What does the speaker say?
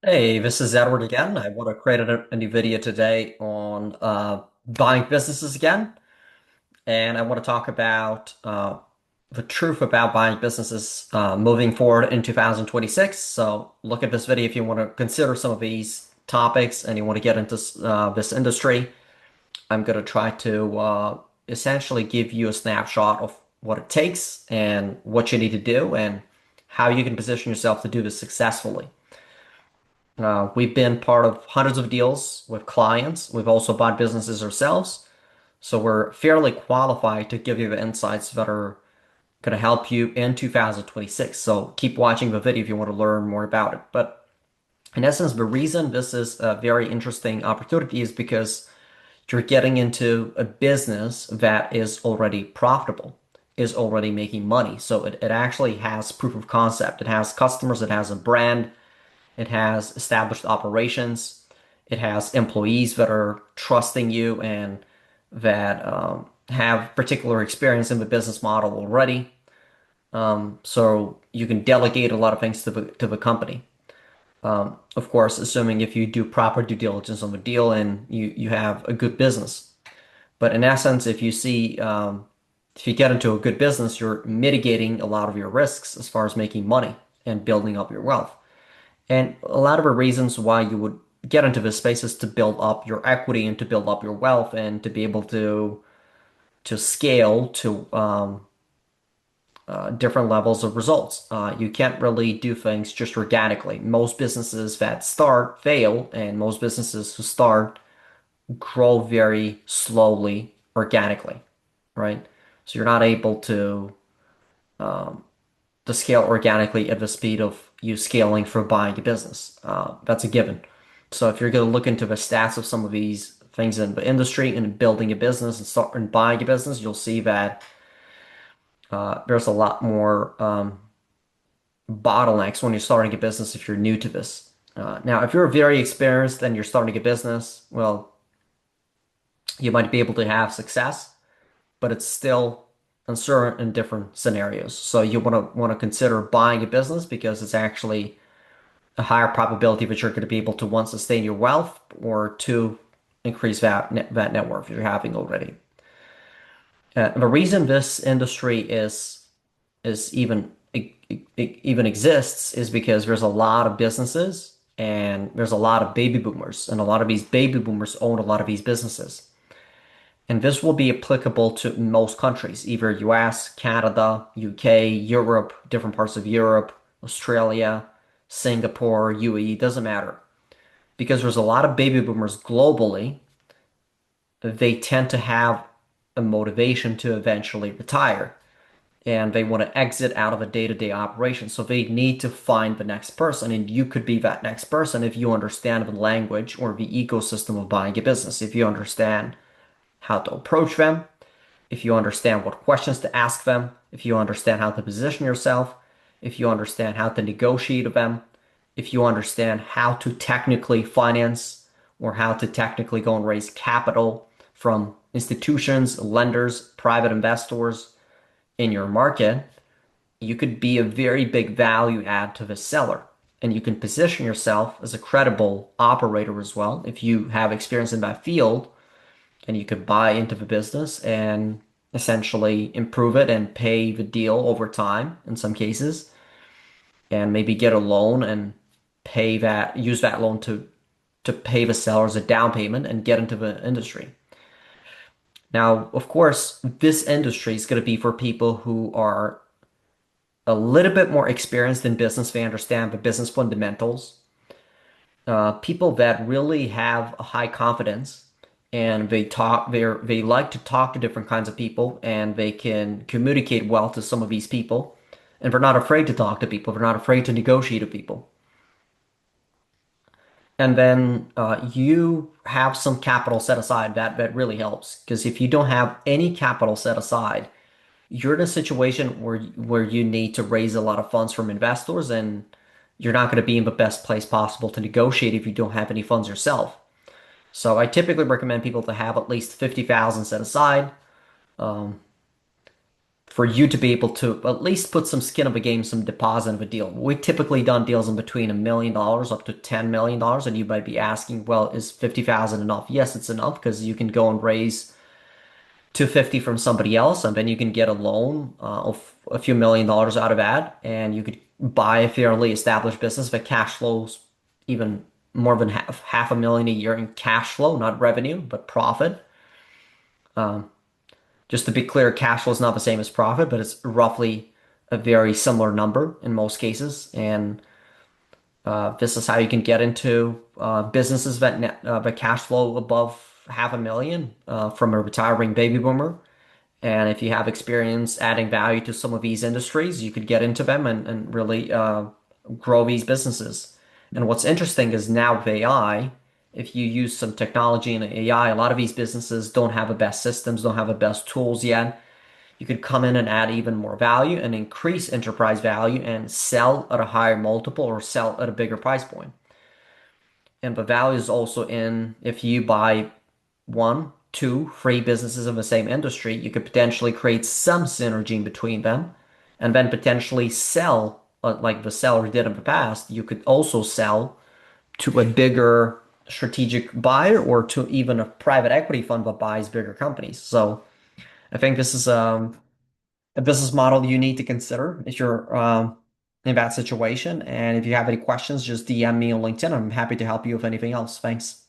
Hey, this is Edward again. I want to create a new video today on buying businesses again. And I want to talk about the truth about buying businesses moving forward in 2026. So look at this video if you want to consider some of these topics and you want to get into this industry. I'm going to try to essentially give you a snapshot of what it takes and what you need to do and how you can position yourself to do this successfully. We've been part of hundreds of deals with clients. We've also bought businesses ourselves. So we're fairly qualified to give you the insights that are going to help you in 2026. So keep watching the video if you want to learn more about it. But in essence, the reason this is a very interesting opportunity is because you're getting into a business that is already profitable, is already making money. So it actually has proof of concept. It has customers, it has a brand, it has established operations. It has employees that are trusting you and that have particular experience in the business model already. So you can delegate a lot of things to the company. Of course, assuming if you do proper due diligence on the deal and you have a good business. But in essence, if you get into a good business, you're mitigating a lot of your risks as far as making money and building up your wealth. And a lot of the reasons why you would get into this space is to build up your equity and to build up your wealth and to be able to scale to different levels of results. You can't really do things just organically. Most businesses that start fail, and most businesses who start grow very slowly organically, right? So you're not able to scale organically at the speed of you scaling for buying a business. That's a given. So if you're going to look into the stats of some of these things in the industry and building a business and start and buying a business, you'll see that there's a lot more bottlenecks when you're starting a business if you're new to this. Now, if you're very experienced and you're starting a business, well, you might be able to have success, but it's still uncertain in different scenarios. So you want to consider buying a business because it's actually a higher probability that you're going to be able to one sustain your wealth or two increase that net worth you're having already. The reason this industry is even exists is because there's a lot of businesses and there's a lot of baby boomers and a lot of these baby boomers own a lot of these businesses. And this will be applicable to most countries, either US, Canada, UK, Europe, different parts of Europe, Australia, Singapore, UAE, doesn't matter. Because there's a lot of baby boomers globally, they tend to have a motivation to eventually retire and they want to exit out of a day-to-day operation. So they need to find the next person, and you could be that next person if you understand the language or the ecosystem of buying a business. If you understand how to approach them, if you understand what questions to ask them, if you understand how to position yourself, if you understand how to negotiate with them, if you understand how to technically finance or how to technically go and raise capital from institutions, lenders, private investors in your market, you could be a very big value add to the seller. And you can position yourself as a credible operator as well if you have experience in that field and you could buy into the business and essentially improve it and pay the deal over time in some cases, and maybe get a loan and use that loan to pay the seller as a down payment and get into the industry. Now, of course, this industry is going to be for people who are a little bit more experienced in business. They understand the business fundamentals. People that really have a high confidence and they like to talk to different kinds of people and they can communicate well to some of these people and they're not afraid to talk to people. They're not afraid to negotiate with people. And then you have some capital set aside. That really helps because if you don't have any capital set aside, you're in a situation where you need to raise a lot of funds from investors and you're not going to be in the best place possible to negotiate if you don't have any funds yourself. So I typically recommend people to have at least 50,000 set aside. for you to be able to at least put some skin of a game, some deposit of a deal. We've typically done deals in between $1 million up to $10 million, and you might be asking, well, is 50,000 enough? Yes, it's enough because you can go and raise 250 from somebody else, and then you can get a loan of a few $1 million out of that, and you could buy a fairly established business that cash flows even more than half a million a year in cash flow, not revenue, but profit. Just to be clear, cash flow is not the same as profit, but it's roughly a very similar number in most cases. And this is how you can get into businesses that cash flow above half a million from a retiring baby boomer. And if you have experience adding value to some of these industries, you could get into them and really grow these businesses. And what's interesting is now with AI, if you use some technology and AI, a lot of these businesses don't have the best systems, don't have the best tools yet. You could come in and add even more value and increase enterprise value and sell at a higher multiple or sell at a bigger price point. And the value is also in if you buy one, two, three businesses in the same industry, you could potentially create some synergy between them and then potentially sell, like the seller did in the past. You could also sell to a bigger strategic buyer or to even a private equity fund that buys bigger companies. So I think this is a business model you need to consider if you're in that situation. And if you have any questions, just DM me on LinkedIn. I'm happy to help you with anything else. Thanks.